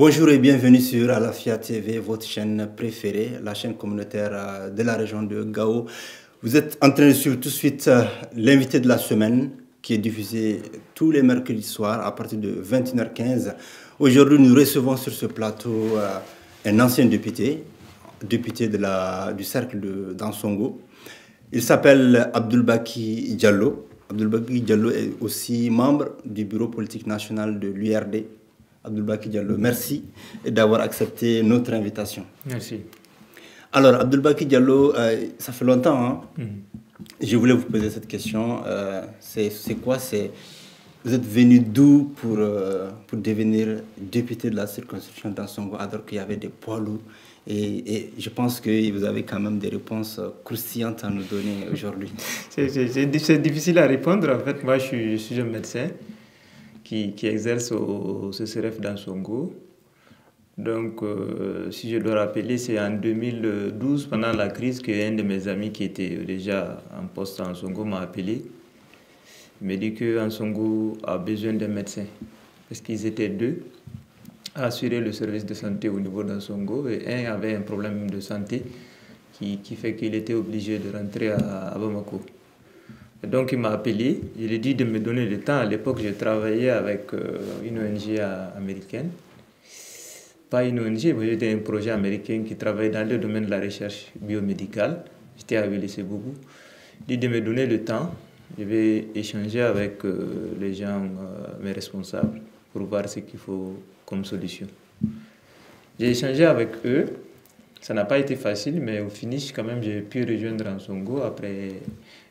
Bonjour et bienvenue sur Alafia TV, votre chaîne préférée, la chaîne communautaire de la région de Gao. Vous êtes en train de suivre tout de suite l'invité de la semaine qui est diffusé tous les mercredis soirs à partir de 21h15. Aujourd'hui, nous recevons sur ce plateau un ancien député du cercle d'Ansongo. Il s'appelle Abdoulbaki Diallo. Abdoulbaki Diallo est aussi membre du bureau politique national de l'URD. Abdoulbaki Diallo, merci d'avoir accepté notre invitation. Merci. Alors, Abdoulbaki Diallo, ça fait longtemps, hein? Je voulais vous poser cette question. C'est quoi? Vous êtes venu d'où pour devenir député de la circonscription d'Ansongo alors qu'il y avait des poids lourds? Et je pense que vous avez quand même des réponses croustillantes à nous donner aujourd'hui. C'est difficile à répondre. En fait, moi, je suis un médecin qui exerce au CCRF d'Ansongo. Donc, si je dois rappeler, c'est en 2012, pendant la crise, qu'un de mes amis qui était déjà en poste à Ansongo m'a appelé. Il m'a dit qu'Ansongo a besoin d'un médecin. Parce qu'ils étaient deux à assurer le service de santé au niveau d'Ansongo. Et un avait un problème de santé qui fait qu'il était obligé de rentrer à Bamako. Et donc il m'a appelé, il a dit de me donner le temps. À l'époque, je travaillais avec une ONG américaine. Pas une ONG, mais c'était un projet américain qui travaillait dans le domaine de la recherche biomédicale. J'étais à Wélé-Sébougou. Il dit de me donner le temps. Je vais échanger avec les gens, mes responsables, pour voir ce qu'il faut comme solution. J'ai échangé avec eux. Ça n'a pas été facile, mais au finish, quand même, j'ai pu rejoindre Ansongo après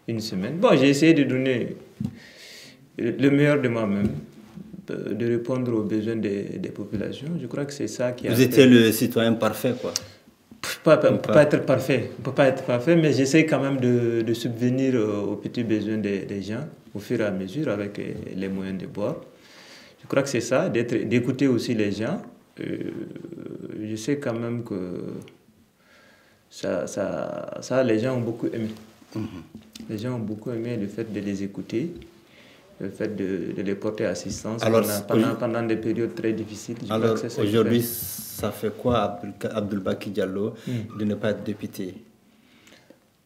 une semaine. Bon, j'ai essayé de donner le meilleur de moi-même, de répondre aux besoins des populations. Je crois que c'est ça qui a... Vous étiez le citoyen parfait, quoi. On ne peut pas être parfait. On peut pas être parfait, mais j'essaie quand même de subvenir aux petits besoins des gens au fur et à mesure avec les moyens de bord. Je crois que c'est ça, d'écouter aussi les gens. Je sais quand même que ça, les gens ont beaucoup aimé. Les gens ont beaucoup aimé le fait de les écouter, le fait de les porter assistance. Alors, pendant des périodes très difficiles. Alors aujourd'hui, ça fait quoi, Abdoulbaki Diallo, de ne pas être député?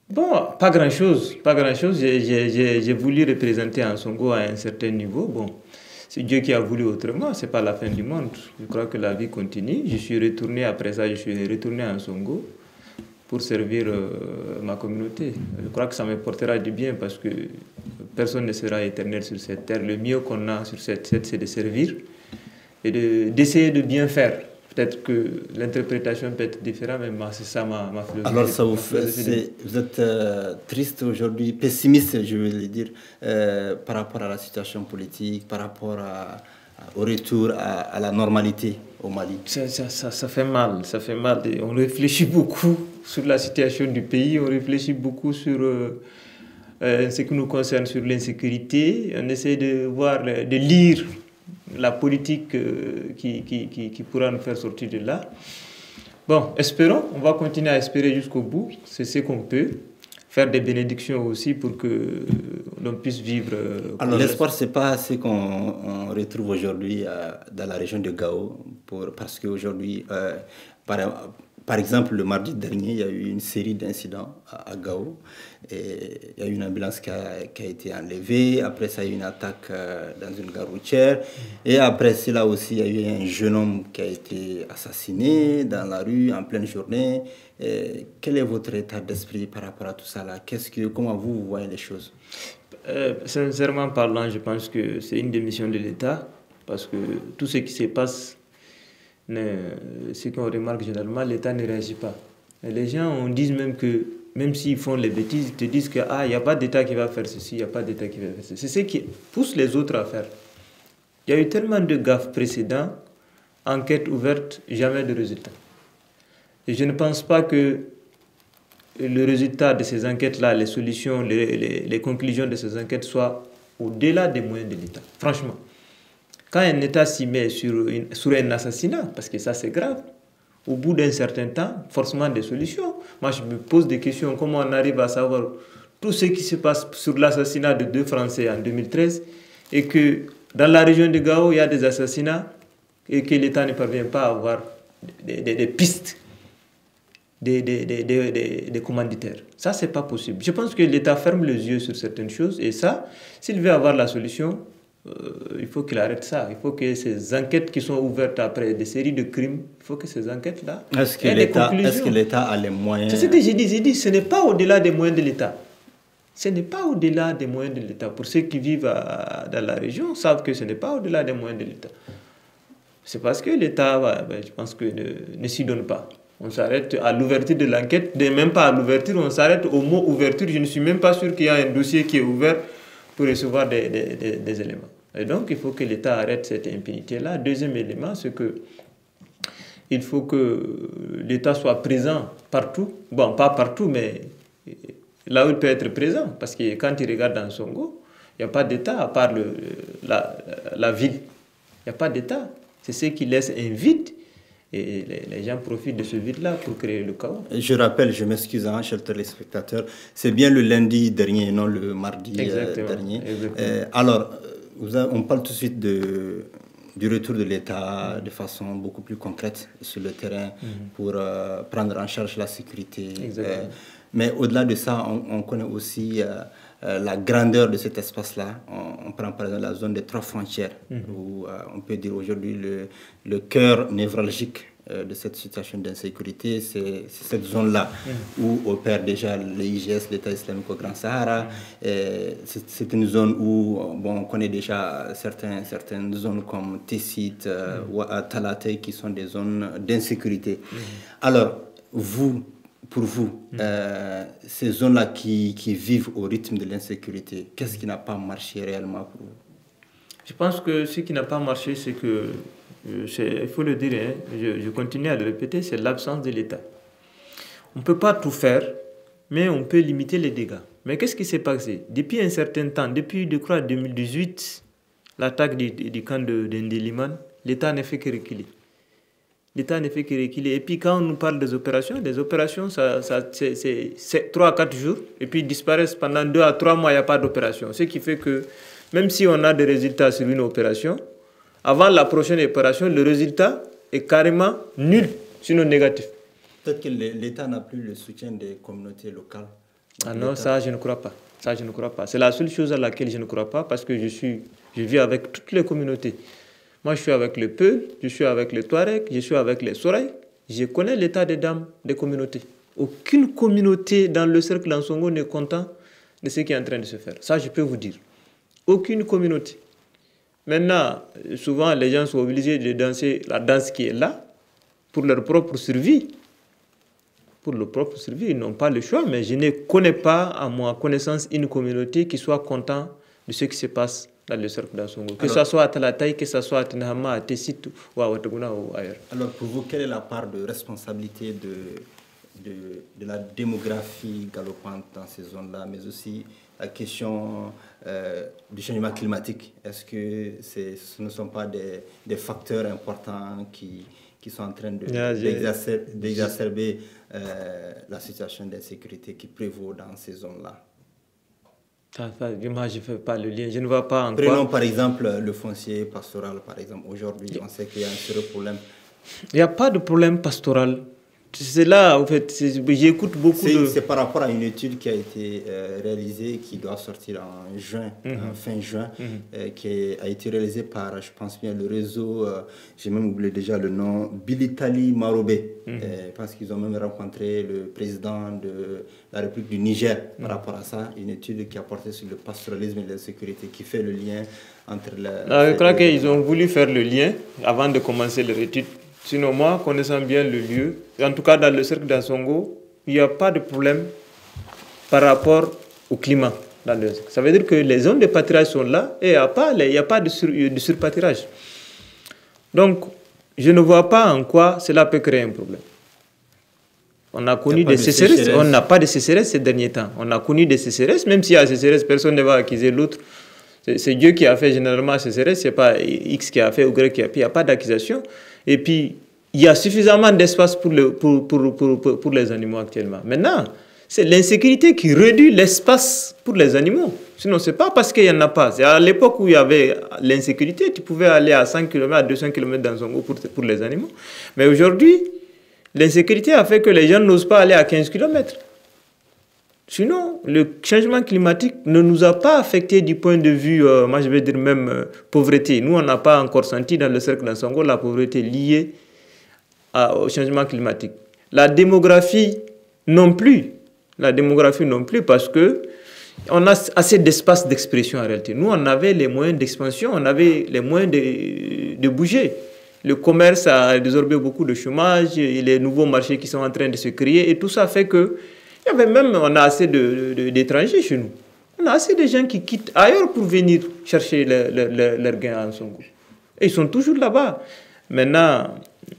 Bon, pas grand-chose. Pas grand-chose. J'ai voulu représenter Ansongo à un certain niveau. Bon, c'est Dieu qui a voulu autrement. Ce n'est pas la fin du monde. Je crois que la vie continue. Je suis retourné après ça. Je suis retourné à Ansongo pour servir ma communauté. Je crois que ça me portera du bien parce que personne ne sera éternel sur cette terre. Le mieux qu'on a sur cette terre, c'est de servir et d'essayer de bien faire. Peut-être que l'interprétation peut être différente, mais c'est ça ma philosophie. Alors ça vous fait, vous êtes triste aujourd'hui, pessimiste, je veux dire, par rapport à la situation politique, par rapport au retour à la normalité au Mali. Ça fait mal, ça fait mal. On réfléchit beaucoup sur la situation du pays, on réfléchit beaucoup sur ce qui nous concerne sur l'insécurité. On essaie de voir, de lire la politique qui pourra nous faire sortir de là. Bon, espérons, on va continuer à espérer jusqu'au bout, c'est ce qu'on peut. Faire des bénédictions aussi pour que l'on puisse vivre. Alors l'espoir, ce n'est pas ce qu'on retrouve aujourd'hui dans la région de Gao, parce qu'aujourd'hui, par exemple, le mardi dernier, il y a eu une série d'incidents à Gao. Et il y a eu une ambulance qui a été enlevée. Après ça, il y a eu une attaque dans une gare routière. Et après cela aussi, il y a eu un jeune homme qui a été assassiné dans la rue en pleine journée. Quel est votre état d'esprit par rapport à tout ça là? Comment vous voyez les choses? Sincèrement parlant, je pense que c'est une démission de l'État. Parce que tout ce qui se passe, ce qu'on remarque généralement, l'État ne réagit pas. Et les gens disent même que, même s'ils font les bêtises, ils te disent qu'il n'y a pas d'État qui va faire ceci, il n'y a pas d'État qui va faire ceci. C'est ce qui pousse les autres à faire. Il y a eu tellement de gaffes précédents, enquêtes ouvertes, jamais de résultat. Et je ne pense pas que le résultat de ces enquêtes-là, les solutions, les conclusions de ces enquêtes soient au-delà des moyens de l'État. Franchement. Quand un État s'y met sur un assassinat, parce que ça c'est grave, au bout d'un certain temps, forcément des solutions. Moi je me pose des questions, comment on arrive à savoir tout ce qui se passe sur l'assassinat de 2 Français en 2013 et que dans la région de Gao, il y a des assassinats et que l'État ne parvient pas à avoir des pistes, des commanditaires. Ça, c'est pas possible. Je pense que l'État ferme les yeux sur certaines choses et ça, s'il veut avoir la solution, il faut qu'il arrête ça. Il faut que ces enquêtes qui sont ouvertes après des séries de crimes, il faut que ces enquêtes-là aient des conclusions. Est-ce que l'État a les moyens? C'est ce que j'ai dit. J'ai dit, ce n'est pas au-delà des moyens de l'État. Ce n'est pas au-delà des moyens de l'État. Pour ceux qui vivent dans la région, savent que ce n'est pas au-delà des moyens de l'État. C'est parce que l'État, je pense que ne s'y donne pas. On s'arrête à l'ouverture de l'enquête, même pas à l'ouverture, on s'arrête au mot ouverture. Je ne suis même pas sûr qu'il y a un dossier qui est ouvert pour recevoir des éléments. Et donc, il faut que l'État arrête cette impunité-là. Deuxième élément, c'est que il faut que l'État soit présent partout. Bon, pas partout, mais là où il peut être présent. Parce que quand il regarde dans Songo, il n'y a pas d'État à part la ville. Il n'y a pas d'État. C'est ce qui laisse un vide. Et les gens profitent de ce vide-là pour créer le chaos. Je rappelle, je m'excuse, chers téléspectateurs, c'est bien le lundi dernier, non le mardi dernier. Alors, on parle tout de suite du retour de l'État de façon beaucoup plus concrète sur le terrain pour prendre en charge la sécurité. Mais au-delà de ça, on connaît aussi la grandeur de cet espace-là. On prend par exemple la zone des 3 frontières, où on peut dire aujourd'hui le cœur névralgique de cette situation d'insécurité, c'est cette zone-là où opère déjà l'IGS, l'État islamique au Grand Sahara. C'est une zone où on connaît déjà certaines zones comme Tessit ou Talatay qui sont des zones d'insécurité. Alors, pour vous, ces zones-là qui vivent au rythme de l'insécurité, qu'est-ce qui n'a pas marché réellement pour vous? Je pense que ce qui n'a pas marché, c'est que, il faut le dire, je continue à le répéter, c'est l'absence de l'État. On ne peut pas tout faire, mais on peut limiter les dégâts. Mais qu'est-ce qui s'est passé? Depuis un certain temps, depuis, je crois, 2018, l'attaque du camp de Ndélimane, l'État n'a fait que reculer. L'État ne fait que reculer. Et puis quand on nous parle des opérations, c'est 3 à 4 jours, et puis ils disparaissent pendant 2 à 3 mois, il n'y a pas d'opération. Ce qui fait que même si on a des résultats sur une opération, avant la prochaine opération, le résultat est carrément nul, sinon négatif. Peut-être que l'État n'a plus le soutien des communautés locales. Ah non, ça je ne crois pas. Ça je ne crois pas. C'est la seule chose à laquelle je ne crois pas, parce que je vis avec toutes les communautés. Moi, je suis avec les Peul, je suis avec les Touareg, je suis avec les Soraï. Je connais l'état des dames des communautés. Aucune communauté dans le cercle d'Ansongo n'est content de ce qui est en train de se faire. Ça, je peux vous dire. Aucune communauté. Maintenant, souvent, les gens sont obligés de danser la danse qui est là pour leur propre survie. Pour leur propre survie, ils n'ont pas le choix, mais je ne connais pas, à ma connaissance, une communauté qui soit contente de ce qui se passe dans le cercle d'Ansongo. Que ce soit à Talatay, que ce soit à Tenahama, à Tessit ou à Ouattaguna ou ailleurs. Alors, pour vous, quelle est la part de responsabilité de la démographie galopante dans ces zones-là, mais aussi la question du changement climatique? Est-ce que ce ne sont pas des facteurs importants qui sont en train d'exacerber la situation d'insécurité qui prévaut dans ces zones-là? Moi, je ne fais pas le lien. Je ne vois pas en Prenons par exemple le foncier pastoral, par exemple. Aujourd'hui, on sait qu'il y a un sérieux problème. Il n'y a pas de problème pastoral. C'est là, en fait, j'écoute beaucoup C'est par rapport à une étude qui a été réalisée, qui doit sortir en juin, fin juin, qui a été réalisée par, je pense bien, le réseau, j'ai même oublié déjà le nom, Bilitali Marobé. Je pense qu'ils ont même rencontré le président de la République du Niger par rapport à ça, une étude qui a porté sur le pastoralisme et la sécurité, qui fait le lien entre je crois qu'ils ont voulu faire le lien avant de commencer leur étude. Sinon, moi, connaissant bien le lieu, en tout cas dans le cercle d'Ansongo, il n'y a pas de problème par rapport au climat. Ça veut dire que les zones de pâturage sont là et il n'y a pas de surpâturage. Donc, je ne vois pas en quoi cela peut créer un problème. On a connu des sécheresses, on n'a pas de sécheresse ces derniers temps. On a connu des sécheresses, même s'il y a sécheresse, personne ne va accuser l'autre. C'est Dieu qui a fait généralement sécheresse, ce n'est pas X qui a fait ou Y qui a fait, il n'y a pas d'accusation. Et puis, il y a suffisamment d'espace pour les animaux actuellement. Maintenant, C'est l'insécurité qui réduit l'espace pour les animaux. Sinon, ce n'est pas parce qu'il n'y en a pas. C'est à l'époque où il y avait l'insécurité, tu pouvais aller à 100 km, à 200 km dans Zongo pour les animaux. Mais aujourd'hui, l'insécurité a fait que les gens n'osent pas aller à 15 km. Sinon, le changement climatique ne nous a pas affecté du point de vue, moi je vais dire même pauvreté. Nous, on n'a pas encore senti dans le cercle d'Ansongo la pauvreté liée au changement climatique. La démographie non plus. La démographie non plus parce que on a assez d'espace d'expression en réalité. Nous, on avait les moyens d'expansion, on avait les moyens de bouger. Le commerce a désorbé beaucoup de chômage, et les nouveaux marchés qui sont en train de se créer, et tout ça fait que on a assez d'étrangers chez nous. On a assez de gens qui quittent ailleurs pour venir chercher leur gain en Songo. Et ils sont toujours là-bas. Maintenant,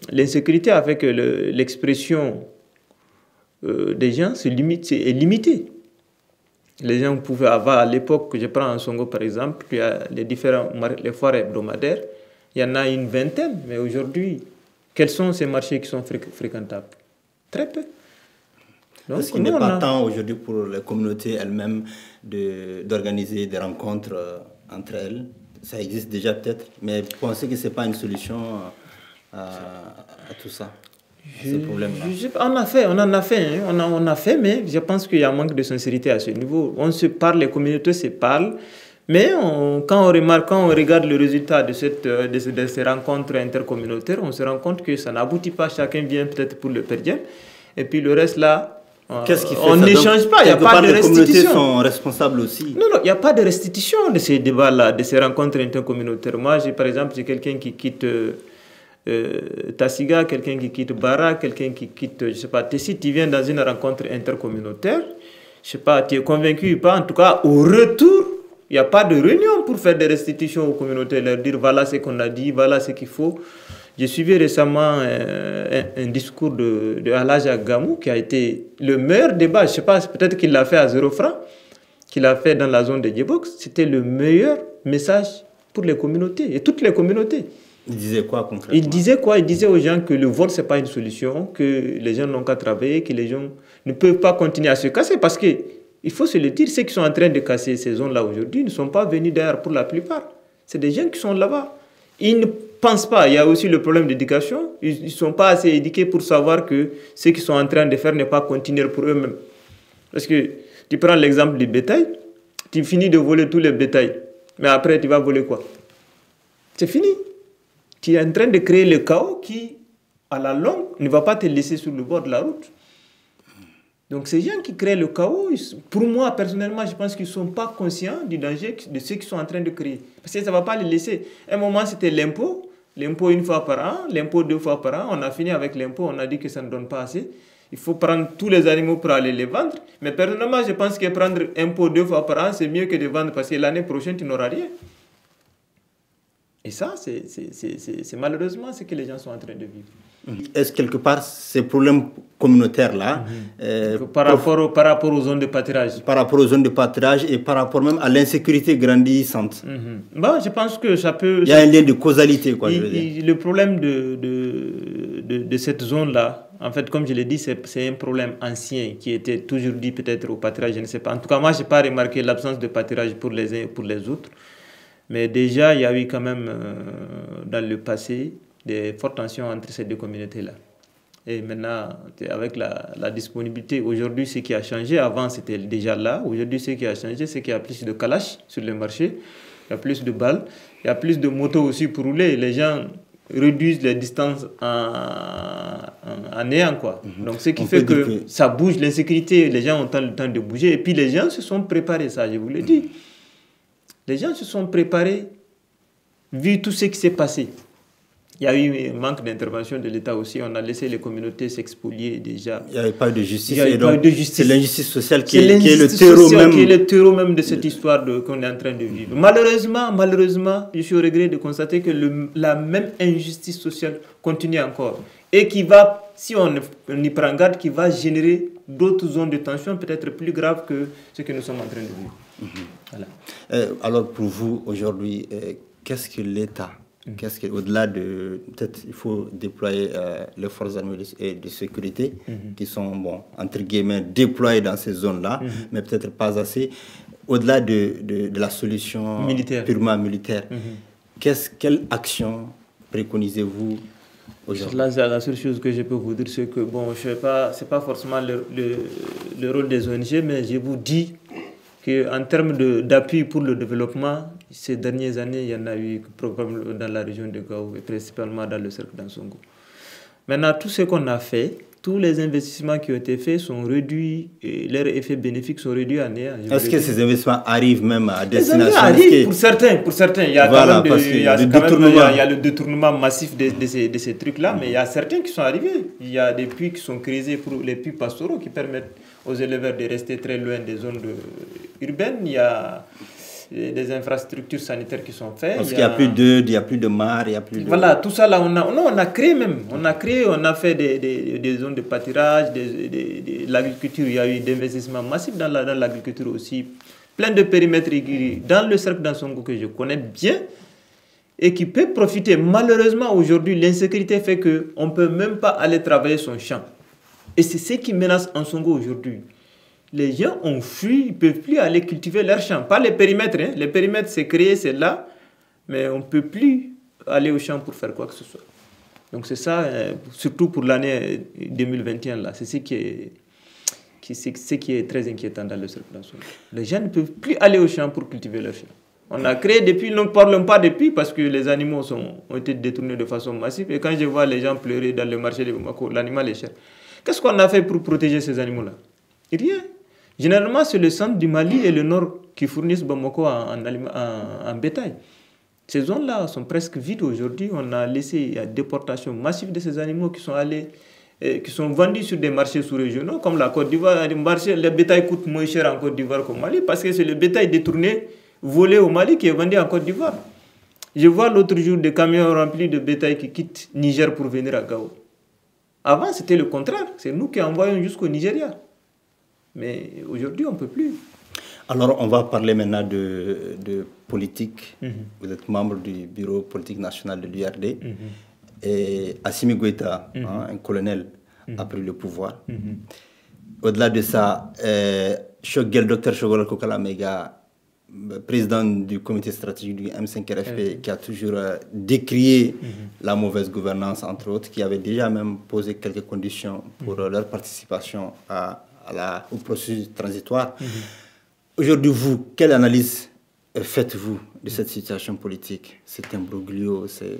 l'insécurité a fait que l'expression des gens est limitée. Les gens pouvaient avoir, à l'époque, je prends en Songo par exemple, il y a les foires hebdomadaires, il y en a une vingtaine, mais aujourd'hui, quels sont ces marchés qui sont fréquentables? Très peu. Est-ce qu'il n'est pas temps aujourd'hui pour les communautés elles-mêmes d'organiser des rencontres entre elles? Ça existe déjà peut-être, mais vous pensez que ce n'est pas une solution à tout ça, ce problème-là? On en a fait, mais je pense qu'il y a un manque de sincérité à ce niveau. On se parle, les communautés se parlent, mais quand on regarde le résultat de ces rencontres intercommunautaires, on se rend compte que ça n'aboutit pas. Chacun vient peut-être pour le per diem, et puis le reste là, qu'est-ce qui fait on n'échange pas, il n'y a pas de restitution. Les communautés sont responsables aussi. Non, il n'y a pas de restitution de ces débats-là, de ces rencontres intercommunautaires. Moi, par exemple, j'ai quelqu'un qui quitte Tassiga, quelqu'un qui quitte Bara, quelqu'un qui quitte, je ne sais pas, Tessit, tu viens dans une rencontre intercommunautaire, je ne sais pas, tu es convaincu ou pas, en tout cas, au retour, il n'y a pas de réunion pour faire des restitutions aux communautés, leur dire voilà ce qu'on a dit, voilà ce qu'il faut. J'ai suivi récemment un discours de Alaja Gamou qui a été le meilleur débat. Je ne sais pas, peut-être qu'il l'a fait à 0 francs, qu'il a fait dans la zone de Djebox. C'était le meilleur message pour les communautés et toutes les communautés. Il disait quoi concrètement? Il disait aux gens que le vol, ce n'est pas une solution, que les gens n'ont qu'à travailler, que les gens ne peuvent pas continuer à se casser parce que, il faut se le dire, ceux qui sont en train de casser ces zones-là aujourd'hui ne sont pas venus d'ailleurs pour la plupart. C'est des gens qui sont là-bas. Ils ne pensent pas. Il y a aussi le problème d'éducation. Ils ne sont pas assez éduqués pour savoir que ce qu'ils sont en train de faire n'est pas continuer pour eux-mêmes. Parce que tu prends l'exemple du bétail, tu finis de voler tous les bétails, mais après tu vas voler quoi? C'est fini. Tu es en train de créer le chaos qui, à la longue, ne va pas te laisser sur le bord de la route. Donc ces gens qui créent le chaos, pour moi personnellement, je pense qu'ils ne sont pas conscients du danger de ce qu'ils sont en train de créer. Parce que ça ne va pas les laisser. À un moment, c'était l'impôt. L'impôt 1 fois par an, l'impôt 2 fois par an. On a fini avec l'impôt, on a dit que ça ne donne pas assez. Il faut prendre tous les animaux pour aller les vendre. Mais personnellement, je pense que prendre impôt 2 fois par an, c'est mieux que de vendre parce que l'année prochaine, tu n'auras rien. Et ça, c'est malheureusement ce que les gens sont en train de vivre. Est-ce quelque part ces problèmes communautaires-là, par rapport aux zones de pâturage? Par rapport aux zones de pâturage et par rapport même à l'insécurité grandissante. Bon, je pense que ça peut... Il y a un lien de causalité, quoi, je veux dire. Le problème de cette zone-là, en fait, comme je l'ai dit, c'est un problème ancien qui était toujours dit peut-être au pâturage, je ne sais pas. En tout cas, moi, je n'ai pas remarqué l'absence de pâturage pour les uns et pour les autres. Mais déjà, il y a eu quand même, dans le passé, des fortes tensions entre ces deux communautés-là. Et maintenant, avec la disponibilité, aujourd'hui, ce qui a changé, avant c'était déjà là, aujourd'hui, ce qui a changé, c'est qu'il y a plus de kalash sur le marché, il y a plus de balles, il y a plus de motos aussi pour rouler. Les gens réduisent les distances en néant, quoi. Donc, ce qui fait que ça bouge, l'insécurité, les gens ont le temps de bouger. Et puis, les gens se sont préparés, ça, je vous l'ai dit. Les gens se sont préparés, vu tout ce qui s'est passé. Il y a eu un manque d'intervention de l'État aussi. On a laissé les communautés s'expolier déjà. Il n'y avait pas de justice. C'est l'injustice sociale qui est le terreau même de cette histoire qu'on est en train de vivre. Malheureusement, je suis au regret de constater que la même injustice sociale continue encore. Et qui va, si on y prend garde, qui va générer d'autres zones de tension peut-être plus graves que ce que nous sommes en train de vivre. Voilà. Alors pour vous, aujourd'hui, qu'est-ce que l'État Qu'est-ce que, au-delà de, peut-être il faut déployer les forces armées de sécurité qui sont, bon, entre guillemets, déployées dans ces zones-là, mais peut-être pas assez. Au-delà de la solution purement militaire, quelle action préconisez-vous aujourd'hui? Là, la seule chose que je peux vous dire, c'est que, bon, c'est pas forcément le rôle des ONG, mais je vous dis qu'en termes d'appui pour le développement, ces dernières années, il y en a eu dans la région de Gao et principalement dans le cercle d'Ansongo. Maintenant, tout ce qu'on a fait, tous les investissements qui ont été faits sont réduits, et leurs effets bénéfiques sont réduits à néant. Est-ce que ces investissements arrivent même à destination? Ils arrivent pour certains. Il y a voilà, il y a le détournement massif de ces trucs-là, mais il y a certains qui sont arrivés. Il y a des puits qui sont créés pour les puits pastoraux qui permettent aux éleveurs de rester très loin des zones urbaines. Il y a des infrastructures sanitaires qui sont faites. Parce qu'il n'y a plus d'œufs, il n'y a plus de mares, il n'y a plus de... Voilà, tout ça là, on a créé même. On a fait des zones de pâturage, de l'agriculture. Il y a eu des investissements massifs dans l'agriculture aussi. Plein de périmètres dans le cercle d'Ansongo que je connais bien et qui peut profiter. Malheureusement, aujourd'hui, l'insécurité fait qu'on ne peut même pas aller travailler son champ. Et c'est ce qui menace Ansongo aujourd'hui. Les gens ont fui, ils ne peuvent plus aller cultiver leur champ. Pas les périmètres. Hein. Les périmètres, c'est créé, c'est là. Mais on ne peut plus aller au champ pour faire quoi que ce soit. Donc c'est ça, surtout pour l'année 2021, là. C'est ce qui est très inquiétant dans le cercle d'Ansongo. Les gens ne peuvent plus aller au champ pour cultiver leur champ. On a créé depuis, nous ne parlons pas depuis, parce que les animaux ont été détournés de façon massive. Et quand je vois les gens pleurer dans le marché de Bamako, l'animal est cher. Qu'est-ce qu'on a fait pour protéger ces animaux-là? Rien. Généralement, c'est le centre du Mali et le nord qui fournissent Bamako en bétail. Ces zones-là sont presque vides aujourd'hui. On a laissé la déportation massive de ces animaux qui sont vendus sur des marchés sous-régionaux, comme la Côte d'Ivoire. Le bétail coûte moins cher en Côte d'Ivoire qu'au Mali, parce que c'est le bétail détourné, volé au Mali, qui est vendu en Côte d'Ivoire. Je vois l'autre jour des camions remplis de bétail qui quittent Niger pour venir à Gao. Avant, c'était le contraire. C'est nous qui envoyons jusqu'au Nigeria. Mais aujourd'hui, on ne peut plus. Alors, on va parler maintenant de politique. Vous êtes membre du bureau politique national de l'URD. Et Assimi Goïta, un colonel, a pris le pouvoir. Au-delà de ça, Dr Choguel Kokalamega, président du comité stratégique du M5RFP, qui a toujours décrié la mauvaise gouvernance, entre autres, qui avait déjà même posé quelques conditions pour leur participation au processus transitoire. Aujourd'hui, vous, quelle analyse faites-vous de cette situation politique? C'est imbroglio, c'est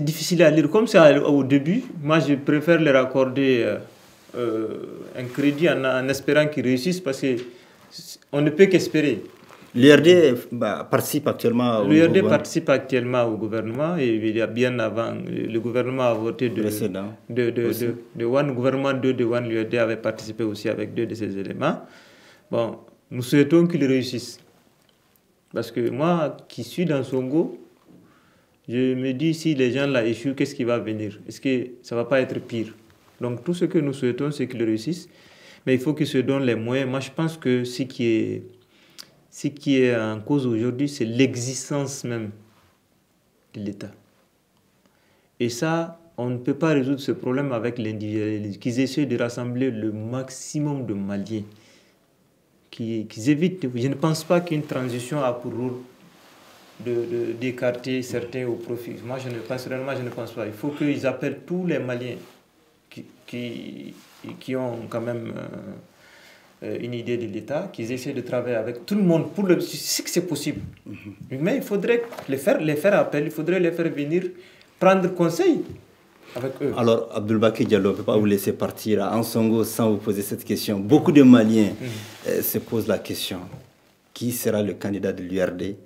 difficile à lire. Comme c'est au début, moi je préfère leur accorder un crédit en espérant qu'ils réussissent, parce qu'on ne peut qu'espérer. L'URD participe actuellement au gouvernement. L'URD participe actuellement au gouvernement, et il y a bien avant, le gouvernement a voté de One, gouvernement 2 de One, l'URD avait participé aussi avec 2 de ces éléments. Bon, nous souhaitons qu'ils réussissent. Parce que moi, qui suis dans Songo, je me dis, si les gens là échouent, qu'est-ce qui va venir? Est-ce que ça ne va pas être pire? Donc tout ce que nous souhaitons, c'est qu'ils réussissent. Mais il faut qu'ils se donnent les moyens. Moi, je pense que ce qui est en cause aujourd'hui, c'est l'existence même de l'État. Et ça, on ne peut pas résoudre ce problème avec l'individualisme. Qu'ils essaient de rassembler le maximum de Maliens. Qu'ils évitent. Je ne pense pas qu'une transition a pour rôle d'écarter certains au profit. Moi, je ne pense pas. Il faut qu'ils appellent tous les Maliens qui ont quand même une idée de l'État, qu'ils essaient de travailler avec tout le monde pour si c'est possible. Mais il faudrait les faire appel, il faudrait les faire venir prendre conseil avec eux. Alors, Abdoulbaki Diallo, on ne peut pas vous laisser partir à Ansongo sans vous poser cette question. Beaucoup de Maliens se posent la question: qui sera le candidat de l'URD?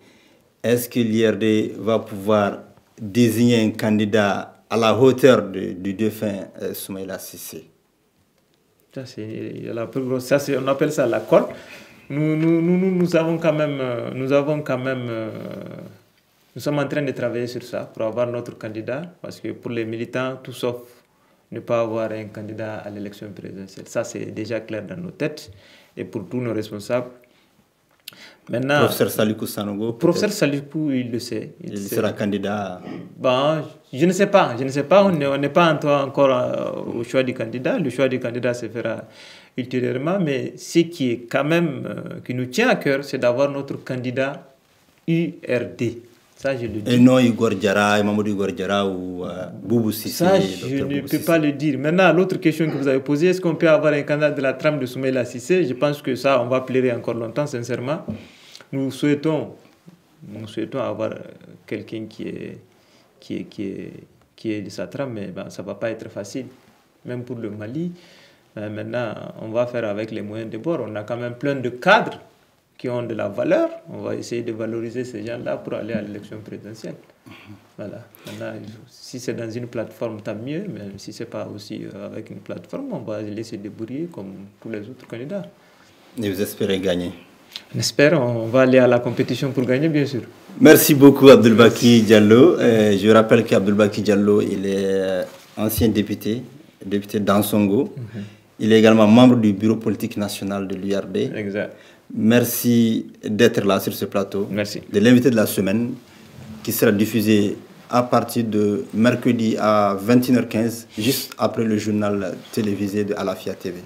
Est-ce que l'URD va pouvoir désigner un candidat à la hauteur du défunt Soumaïla Cissé? Ça, c'est la plus grosse. On appelle ça la colle. Nous sommes en train de travailler sur ça pour avoir notre candidat, parce que pour les militants, tout sauf ne pas avoir un candidat à l'élection présidentielle. Ça, c'est déjà clair dans nos têtes. Et pour tous nos responsables, Maintenant, Professeur Salikou Sanogo. Professeur Salikou, il le sait. Il sera candidat. Bon, je ne sais pas. On n'est pas encore au choix du candidat. Le choix du candidat se fera ultérieurement. Mais ce qui est quand même, qui nous tient à cœur, c'est d'avoir notre candidat URD. Ça, je le dis. Et non Igor Diarra, Mamadou Igor Diarra ou Boubou Sissé. Ça, je ne peux pas le dire. Maintenant, l'autre question que vous avez posée, est-ce qu'on peut avoir un candidat de la trame de Soumaïla Cissé? Je pense que ça, on va plaider encore longtemps, sincèrement. Nous souhaitons avoir quelqu'un qui est de sa trame, mais ça ne va pas être facile, même pour le Mali. Maintenant, on va faire avec les moyens de bord. On a quand même plein de cadres qui ont de la valeur. On va essayer de valoriser ces gens-là pour aller à l'élection présidentielle. Voilà. Maintenant, si c'est dans une plateforme, tant mieux, mais si ce n'est pas aussi avec une plateforme, on va laisser débrouiller comme tous les autres candidats. Et vous espérez gagner? On espère, on va aller à la compétition pour gagner, bien sûr. Merci beaucoup, Abdelbaki Diallo. Je rappelle qu'Abdelbaki Diallo, il est ancien député d'Ansongo. Il est également membre du bureau politique national de l'URD. Exact. Merci d'être là sur ce plateau. Merci. De l'invité de la semaine qui sera diffusé à partir de mercredi à 21h15, juste après le journal télévisé de Alafia TV.